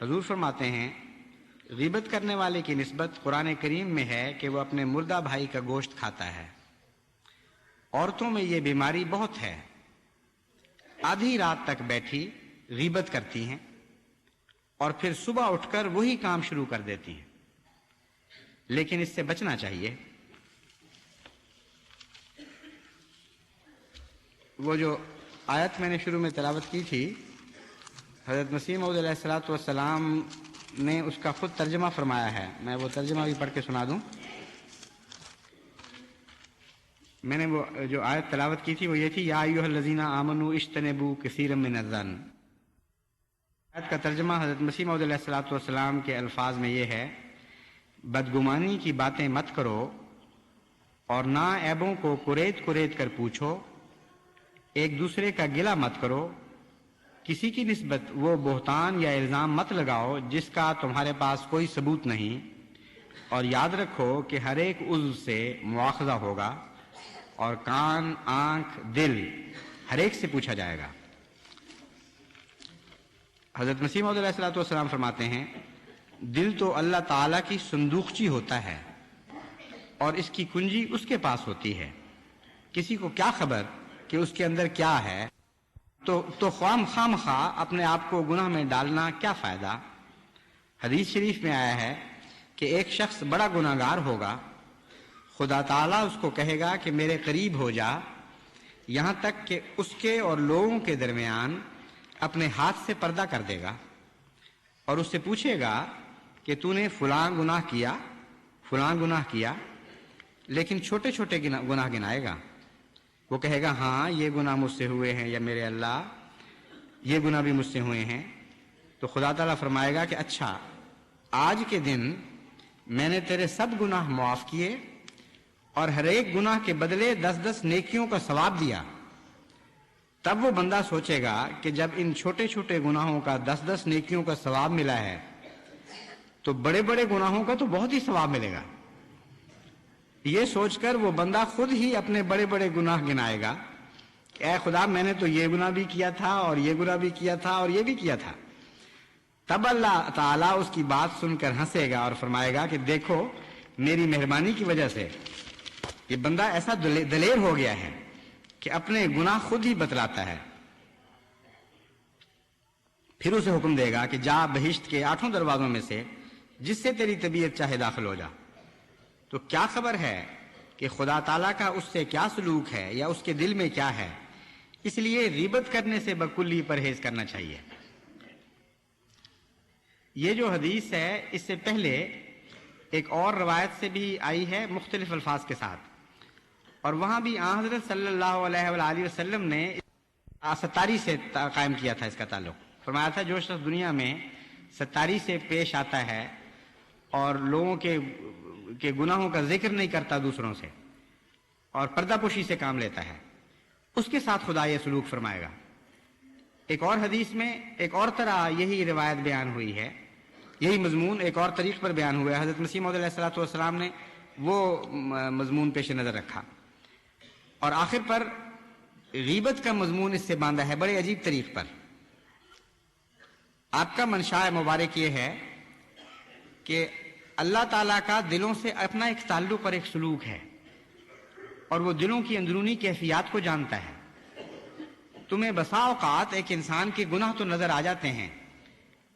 حضور فرماتے ہیں، غیبت کرنے والے کی نسبت قرآن کریم میں ہے کہ وہ اپنے مردہ بھائی کا گوشت کھاتا ہے۔ عورتوں میں یہ بیماری بہت ہے، آدھی رات تک بیٹھی غیبت کرتی ہیں اور پھر صبح اٹھ کر وہی کام شروع کر دیتی ہیں، لیکن اس سے بچنا چاہیے۔ وہ جو آیت میں نے شروع میں تلاوت کی تھی، حضرت مسیح موعود علیہ الصلوۃ والسلام نے اس کا خود ترجمہ فرمایا ہے، میں وہ ترجمہ بھی پڑھ کے سنا دوں۔ میں نے وہ جو آیت تلاوت کی تھی وہ یہ تھی، یا ایھا الذین آمنوا اجتنبوا کثیرا من الظن۔ آیت کا ترجمہ حضرت مسیح موعود علیہ الصلوۃ والسلام کے الفاظ میں یہ ہے، بدگمانی کی باتیں مت کرو اور ناعیبوں کو کریت کریت کر پوچھو، ایک دوسرے کا گلہ مت کرو، کسی کی نسبت وہ بہتان یا الزام مت لگاؤ جس کا تمہارے پاس کوئی ثبوت نہیں، اور یاد رکھو کہ ہر ایک عضو سے مواخذہ ہوگا اور کان، آنکھ، دل ہر ایک سے پوچھا جائے گا۔ حضرت مسیح موعود علیہ الصلوۃ والسلام فرماتے ہیں دل تو اللہ تعالیٰ کی صندوقچی ہوتا ہے اور اس کی کنجی اس کے پاس ہوتی ہے، کسی کو کیا خبر کہ اس کے اندر کیا ہے، تو خواہ اپنے آپ کو گناہ میں ڈالنا کیا فائدہ۔ حدیث شریف میں آیا ہے کہ ایک شخص بڑا گناہ گار ہوگا، خدا تعالیٰ اس کو کہے گا کہ میرے قریب ہو جا، یہاں تک کہ اس کے اور لوگوں کے درمیان اپنے ہاتھ سے پردہ کر دے گا اور اس سے پوچھے گا کہ تو نے فلاں گناہ کیا، لیکن چھوٹے چھوٹے گناہ گنائے گا۔ وہ کہے گا ہاں یہ گناہ مجھ سے ہوئے ہیں یا میرے اللہ یہ گناہ بھی مجھ سے ہوئے ہیں، تو خدا تعالیٰ فرمائے گا کہ اچھا آج کے دن میں نے تیرے سب گناہ معاف کیے اور ہر ایک گناہ کے بدلے 10 نیکیوں کا ثواب دیا۔ تب وہ بندہ سوچے گا کہ جب ان چھوٹے چھوٹے گناہوں کا 10 نیکیوں کا ثواب ملا ہے تو بڑے بڑے گناہوں کا تو بہت ہی ثواب ملے گا۔ یہ سوچ کر وہ بندہ خود ہی اپنے بڑے بڑے گناہ گنائے گا کہ اے خدا میں نے تو یہ گناہ بھی کیا تھا اور یہ گناہ بھی کیا تھا اور یہ بھی کیا تھا۔ تب اللہ تعالیٰ اس کی بات سن کر ہنسے گا اور فرمائے گا کہ دیکھو میری مہربانی کی وجہ سے یہ بندہ ایسا دلیر ہو گیا ہے کہ اپنے گناہ خود ہی بتلاتا ہے۔ پھر اسے حکم دے گا کہ جا بہشت کے 8 دروازوں میں سے جس سے تیری طبیعت چاہے داخل ہو جا۔ تو کیا خبر ہے کہ خدا تعالیٰ کا اس سے کیا سلوک ہے یا اس کے دل میں کیا ہے۔ اس لیے غیبت کرنے سے بکلی پرہیز کرنا چاہیے۔ یہ جو حدیث ہے اس سے پہلے ایک اور روایت سے بھی آئی ہے مختلف الفاظ کے ساتھ، اور وہاں بھی آن حضرت صلی اللہ علیہ وآلہ وسلم نے ستاری سے قائم کیا تھا اس کا تعلق۔ فرمایا تھا جو شخص دنیا میں ستاری سے پیش آتا ہے اور لوگوں کے گناہوں کا ذکر نہیں کرتا دوسروں سے اور پردہ پوشی سے کام لیتا ہے، اس کے ساتھ خدا یہ سلوک فرمائے گا۔ ایک اور حدیث میں ایک اور طرح یہی روایت بیان ہوئی ہے، یہی مضمون ایک اور طریق پر بیان ہوا ہے۔ حضرت مسیح موعود علیہ الصلوۃ والسلام نے وہ مضمون پیش نظر رکھا، اور آخر پر غیبت کا مضمون اس سے باندھا ہے بڑے عجیب طریق پر۔ آپ کا منشاء مبارک یہ ہے کہ اللہ تعالیٰ کا دلوں سے اپنا ایک تعلق اور ایک سلوک ہے، اور وہ دلوں کی اندرونی کیفیات کو جانتا ہے۔ تمہیں بسا اوقات ایک انسان کے گناہ تو نظر آ جاتے ہیں،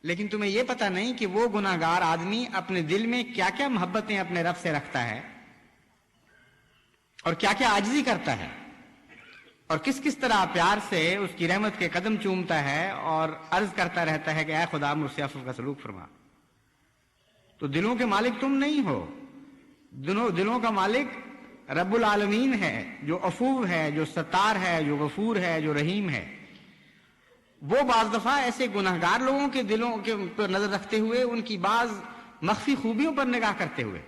لیکن تمہیں یہ پتہ نہیں کہ وہ گناہ گار آدمی اپنے دل میں کیا کیا محبتیں اپنے رب سے رکھتا ہے اور کیا کیا عاجزی کرتا ہے، اور کس کس طرح پیار سے اس کی رحمت کے قدم چومتا ہے اور عرض کرتا رہتا ہے کہ اے خدا مجھ سے عفو کا سلوک فرما۔ تو دلوں کے مالک تم نہیں ہو، دلوں کا مالک رب العالمین ہے، جو عفو ہے، جو ستار ہے، جو غفور ہے، جو رحیم ہے۔ وہ بعض دفعہ ایسے گناہگار لوگوں کے دلوں کے پر نظر رکھتے ہوئے ان کی بعض مخفی خوبیوں پر نگاہ کرتے ہوئے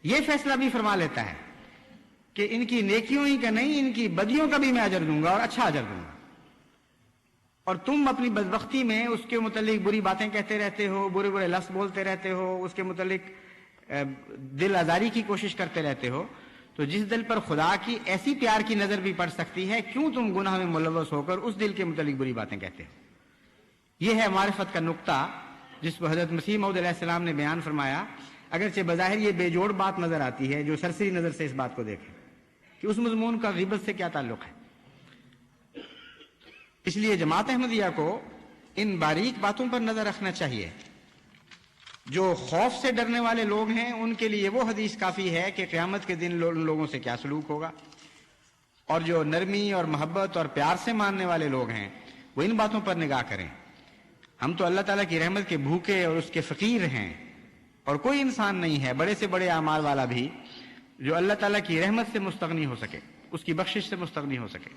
یہ فیصلہ بھی فرما لیتا ہے کہ ان کی نیکیوں ہی کا نہیں، ان کی بدیوں کا بھی میں اجر دوں گا اور اچھا اجر دوں گا۔ اور تم اپنی بدبختی میں اس کے متعلق بری باتیں کہتے رہتے ہو، برے برے لفظ بولتے رہتے ہو، اس کے متعلق دل آزاری کی کوشش کرتے رہتے ہو، تو جس دل پر خدا کی ایسی پیار کی نظر بھی پڑ سکتی ہے، کیوں تم گناہ میں ملوث ہو کر اس دل کے متعلق بری باتیں کہتے ہو۔ یہ ہے معرفت کا نقطہ جس کو حضرت مسیح موعود علیہ السلام نے بیان فرمایا، اگرچہ بظاہر یہ بے جوڑ بات نظر آتی ہے جو سرسری نظر سے اس بات کو دیکھے کہ اس مضمون کا غیبت سے کیا تعلق ہے۔ اس لیے جماعت احمدیہ کو ان باریک باتوں پر نظر رکھنا چاہیے۔ جو خوف سے ڈرنے والے لوگ ہیں ان کے لیے وہ حدیث کافی ہے کہ قیامت کے دن ان لوگوں سے کیا سلوک ہوگا، اور جو نرمی اور محبت اور پیار سے ماننے والے لوگ ہیں وہ ان باتوں پر نگاہ کریں۔ ہم تو اللہ تعالیٰ کی رحمت کے بھوکے اور اس کے فقیر ہیں، اور کوئی انسان نہیں ہے بڑے سے بڑے اعمال والا بھی جو اللہ تعالیٰ کی رحمت سے مستغنی ہو سکے، اس کی بخشش سے مستغنی ہو سکے۔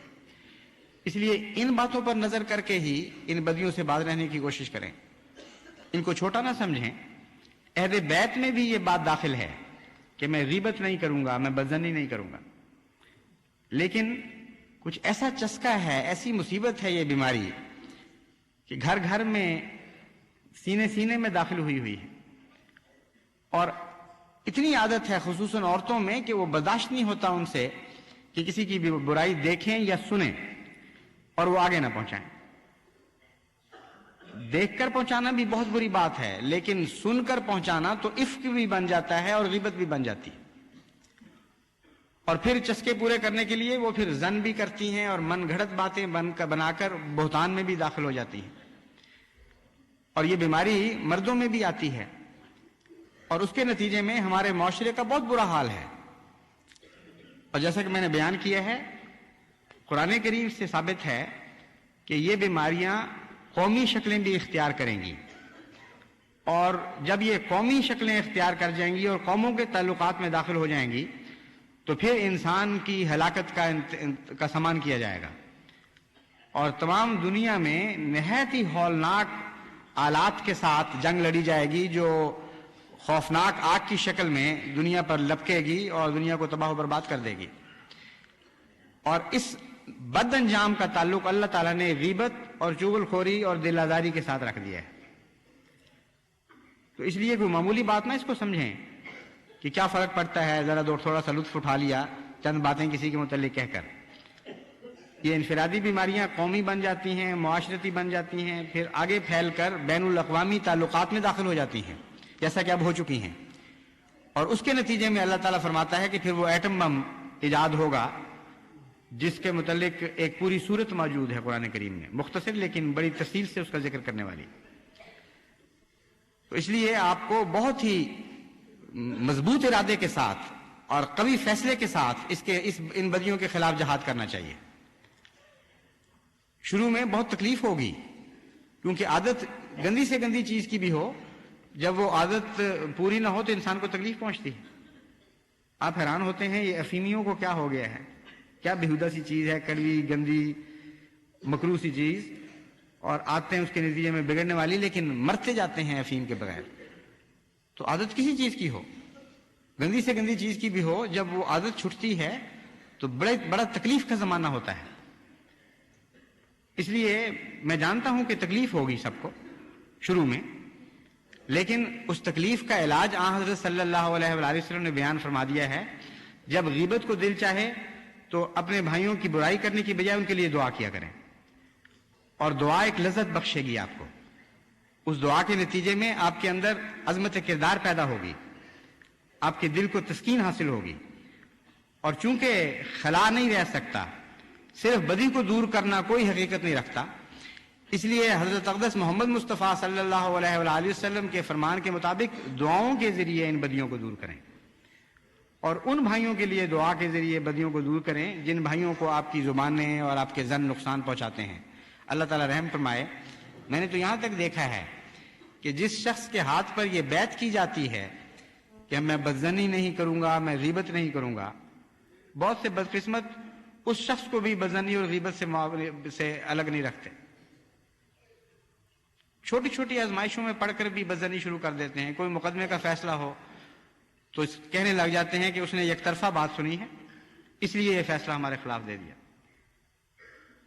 اس لیے ان باتوں پر نظر کر کے ہی ان بدیوں سے باز رہنے کی کوشش کریں، ان کو چھوٹا نہ سمجھیں۔ عہد بیت میں بھی یہ بات داخل ہے کہ میں غیبت نہیں کروں گا، میں بدظنی نہیں کروں گا، لیکن کچھ ایسا چسکا ہے، ایسی مصیبت ہے یہ بیماری کہ گھر گھر میں سینے سینے میں داخل ہوئی ہے، اور اتنی عادت ہے خصوصاً عورتوں میں کہ وہ برداشت نہیں ہوتا ان سے کہ کسی کی بھی برائی دیکھیں یا سنیں اور وہ آگے نہ پہنچائیں. دیکھ کر پہنچانا بھی بہت بری بات ہے، لیکن سن کر پہنچانا تو افک بھی بن جاتا ہے اور غیبت بھی بن جاتی ہے. اور پھر چسکے پورے کرنے کے لیے وہ پھر زن بھی کرتی ہیں اور من گھڑت باتیں بنا کر بہتان میں بھی داخل ہو جاتی ہیں. اور یہ بیماری مردوں میں بھی آتی ہے اور اس کے نتیجے میں ہمارے معاشرے کا بہت برا حال ہے. اور جیسا کہ میں نے بیان کیا ہے، قرآن کریم سے ثابت ہے کہ یہ بیماریاں قومی شکلیں بھی اختیار کریں گی، اور جب یہ قومی شکلیں اختیار کر جائیں گی اور قوموں کے تعلقات میں داخل ہو جائیں گی تو پھر انسان کی ہلاکت کا سامان کیا جائے گا. اور تمام دنیا میں نہایت ہی ہولناک آلات کے ساتھ جنگ لڑی جائے گی جو خوفناک آگ کی شکل میں دنیا پر لپکے گی اور دنیا کو تباہ و برباد کر دے گی. اور اس بد انجام کا تعلق اللہ تعالیٰ نے غیبت اور چغل خوری اور دل آزاری کے ساتھ رکھ دیا ہے. تو اس لیے کوئی معمولی بات نہ اس کو سمجھیں کہ کیا فرق پڑتا ہے، ذرا تھوڑا سا لطف اٹھا لیا چند باتیں کسی کے متعلق کہہ کر. یہ انفرادی بیماریاں قومی بن جاتی ہیں، معاشرتی بن جاتی ہیں، پھر آگے پھیل کر بین الاقوامی تعلقات میں داخل ہو جاتی ہیں جیسا کہ اب ہو چکی ہیں. اور اس کے نتیجے میں اللہ تعالیٰ فرماتا ہے کہ پھر وہ ایٹم بم ایجاد ہوگا جس کے متعلق ایک پوری صورت موجود ہے قرآن کریم میں، مختصر لیکن بڑی تفصیل سے اس کا ذکر کرنے والی. تو اس لیے آپ کو بہت ہی مضبوط ارادے کے ساتھ اور قوی فیصلے کے ساتھ ان بدیوں کے خلاف جہاد کرنا چاہیے. شروع میں بہت تکلیف ہوگی کیونکہ عادت گندی سے گندی چیز کی بھی ہو، جب وہ عادت پوری نہ ہو تو انسان کو تکلیف پہنچتی ہے. آپ حیران ہوتے ہیں یہ افیمیوں کو کیا ہو گیا ہے، کیا بےہودہ سی چیز ہے، کڑوی گندی مکروہ سی چیز، اور آتے ہیں اس کے نتیجے میں بگڑنے والی، لیکن مرتے جاتے ہیں افیم کے بغیر. تو عادت کسی چیز کی ہو، گندی سے گندی چیز کی بھی ہو، جب وہ عادت چھٹتی ہے تو بڑا تکلیف کا زمانہ ہوتا ہے. اس لیے میں جانتا ہوں کہ تکلیف ہوگی سب کو شروع میں، لیکن اس تکلیف کا علاج آن حضرت صلی اللہ علیہ وآلہ وسلم نے بیان فرما دیا ہے. جب غیبت کو دل چاہے تو اپنے بھائیوں کی برائی کرنے کی بجائے ان کے لیے دعا کیا کریں، اور دعا ایک لذت بخشے گی آپ کو. اس دعا کے نتیجے میں آپ کے اندر عظمت کردار پیدا ہوگی، آپ کے دل کو تسکین حاصل ہوگی. اور چونکہ خلا نہیں رہ سکتا، صرف بدی کو دور کرنا کوئی حقیقت نہیں رکھتا، اس لیے حضرت اقدس محمد مصطفیٰ صلی اللہ علیہ وآلہ وسلم کے فرمان کے مطابق دعاؤں کے ذریعے ان بدیوں کو دور کریں، اور ان بھائیوں کے لیے دعا کے ذریعے بدیوں کو دور کریں جن بھائیوں کو آپ کی زبانیں اور آپ کے زن نقصان پہنچاتے ہیں. اللہ تعالیٰ رحم فرمائے. میں نے تو یہاں تک دیکھا ہے کہ جس شخص کے ہاتھ پر یہ بیعت کی جاتی ہے کہ میں بدزنی نہیں کروں گا، میں غیبت نہیں کروں گا، بہت سے بدقسمت اس شخص کو بھی بدزنی اور غیبت سے الگ نہیں رکھتے. چھوٹی چھوٹی آزمائشوں میں پڑھ کر بھی بدزنی شروع کر دیتے ہیں. کوئی مقدمے کا فیصلہ ہو تو کہنے لگ جاتے ہیں کہ اس نے یک طرفہ بات سنی ہے اس لیے یہ فیصلہ ہمارے خلاف دے دیا،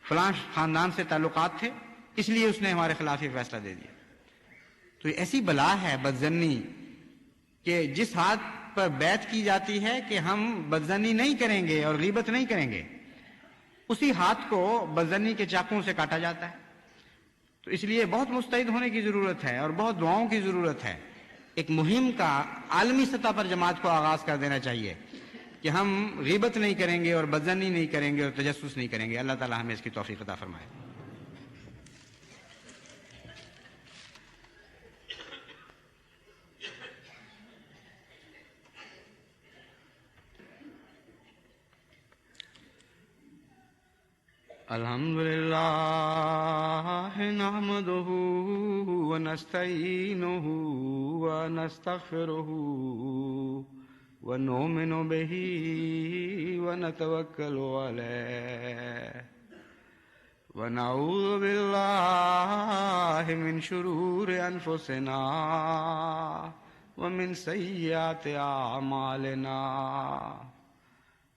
فلاں خاندان سے تعلقات تھے اس لیے اس نے ہمارے خلاف یہ فیصلہ دے دیا. تو یہ ایسی بلا ہے بدزنی کہ جس ہاتھ پر بیعت کی جاتی ہے کہ ہم بدزنی نہیں کریں گے اور غیبت نہیں کریں گے، اسی ہاتھ کو بدزنی کے چاقوں سے کاٹا جاتا ہے. تو اس لیے بہت مستعد ہونے کی ضرورت ہے اور بہت دعاؤں کی ضرورت ہے. ایک مہم کا عالمی سطح پر جماعت کو آغاز کر دینا چاہیے کہ ہم غیبت نہیں کریں گے اور بدزنی نہیں کریں گے اور تجسس نہیں کریں گے. اللہ تعالی ہمیں اس کی توفیق عطا فرمائے. الحمدللہ نحمدہ ونستعینہ ونستغفرہ ونؤمن بہ ونتوکل علیہ ونعوذ باللہ من شرور انفسنا ومن سیئات اعمالنا.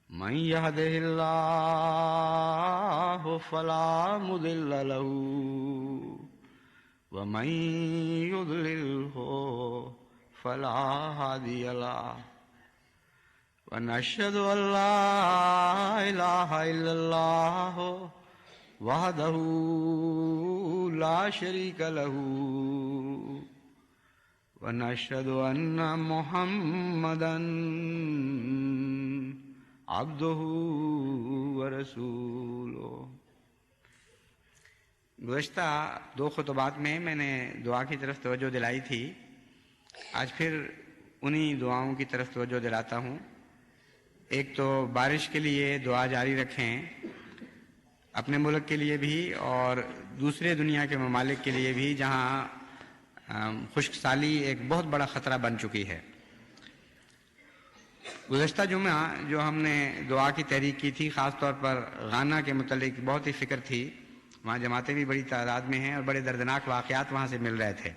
من يهده الله فلا مضل له ومن يضلله فلا هادي له ونشهد أن لا إله إلا الله وحده لا شريك له ونشهد أن محمدا عبده ورسوله. گزشتہ 2 خطبات میں نے دعا کی طرف توجہ دلائی تھی. آج پھر انہی دعاؤں کی طرف توجہ دلاتا ہوں. ایک تو بارش کے لیے دعا جاری رکھیں، اپنے ملک کے لیے بھی اور دوسرے دنیا کے ممالک کے لیے بھی جہاں خشک سالی ایک بہت بڑا خطرہ بن چکی ہے. گزشتہ جمعہ جو ہم نے دعا کی تحریک کی تھی، خاص طور پر غانا کے متعلق بہت ہی فکر تھی. وہاں جماعتیں بھی بڑی تعداد میں ہیں اور بڑے دردناک واقعات وہاں سے مل رہے تھے.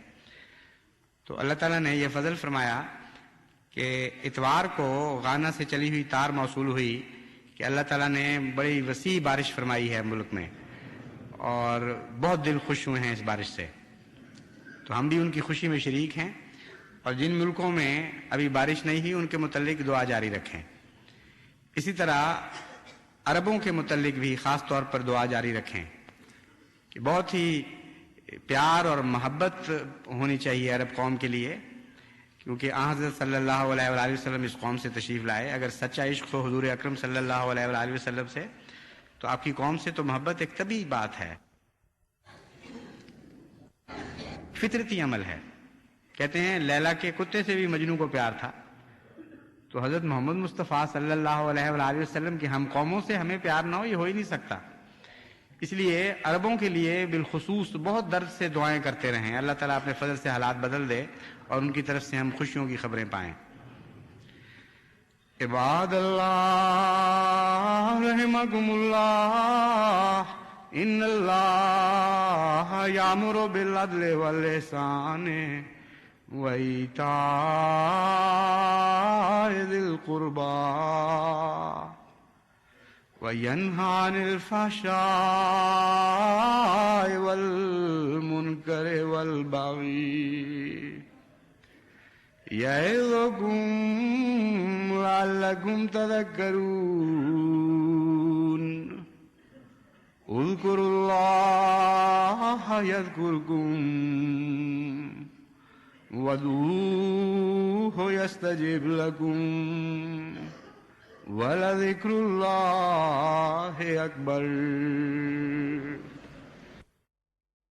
تو اللہ تعالیٰ نے یہ فضل فرمایا کہ اتوار کو غانا سے چلی ہوئی تار موصول ہوئی کہ اللہ تعالیٰ نے بڑی وسیع بارش فرمائی ہے ملک میں اور بہت دل خوش ہوئے ہیں اس بارش سے. تو ہم بھی ان کی خوشی میں شریک ہیں اور جن ملکوں میں ابھی بارش نہیں ہوئی ان کے متعلق دعا جاری رکھیں. اسی طرح عربوں کے متعلق بھی خاص طور پر دعا جاری رکھیں کہ بہت ہی پیار اور محبت ہونی چاہیے عرب قوم کے لیے، کیونکہ حضرت صلی اللہ علیہ وآلہ وسلم اس قوم سے تشریف لائے. اگر سچا عشق ہو حضور اکرم صلی اللہ علیہ وآلہ وسلم سے تو آپ کی قوم سے تو محبت ایک طبیعی بات ہے، فطرتی عمل ہے. کہتے ہیں لیلا کے کتے سے بھی مجنو کو پیار تھا. تو حضرت محمد مصطفیٰ صلی اللہ علیہ وآلہ وسلم کے ہم قوموں سے ہمیں پیار نہ ہو، یہ ہو ہی نہیں سکتا. اس لیے عربوں کے لیے بالخصوص بہت درد سے دعائیں کرتے رہیں. اللہ تعالیٰ اپنے فضل سے حالات بدل دے اور ان کی طرف سے ہم خوشیوں کی خبریں پائیں. عباد اللہ رحمکم اللہ ان اللہ یامر بالعدل والاحسان وایتاء ذی القربى وَيَنْهَى عَنِ الْفَحْشَاءِ وَالْمُنْكَرِ وَالْبَغْيِ يَعِظُكُمْ لَعَلَّكُمْ تَذَكَّرُونَ. اذْكُرُوا اللَّهَ يَذْكُرْكُمْ وَادْعُوهُ يَسْتَجِبْ لَكُمْ وَلَذِكْرُ اللَّهِ أَكْبَرُ.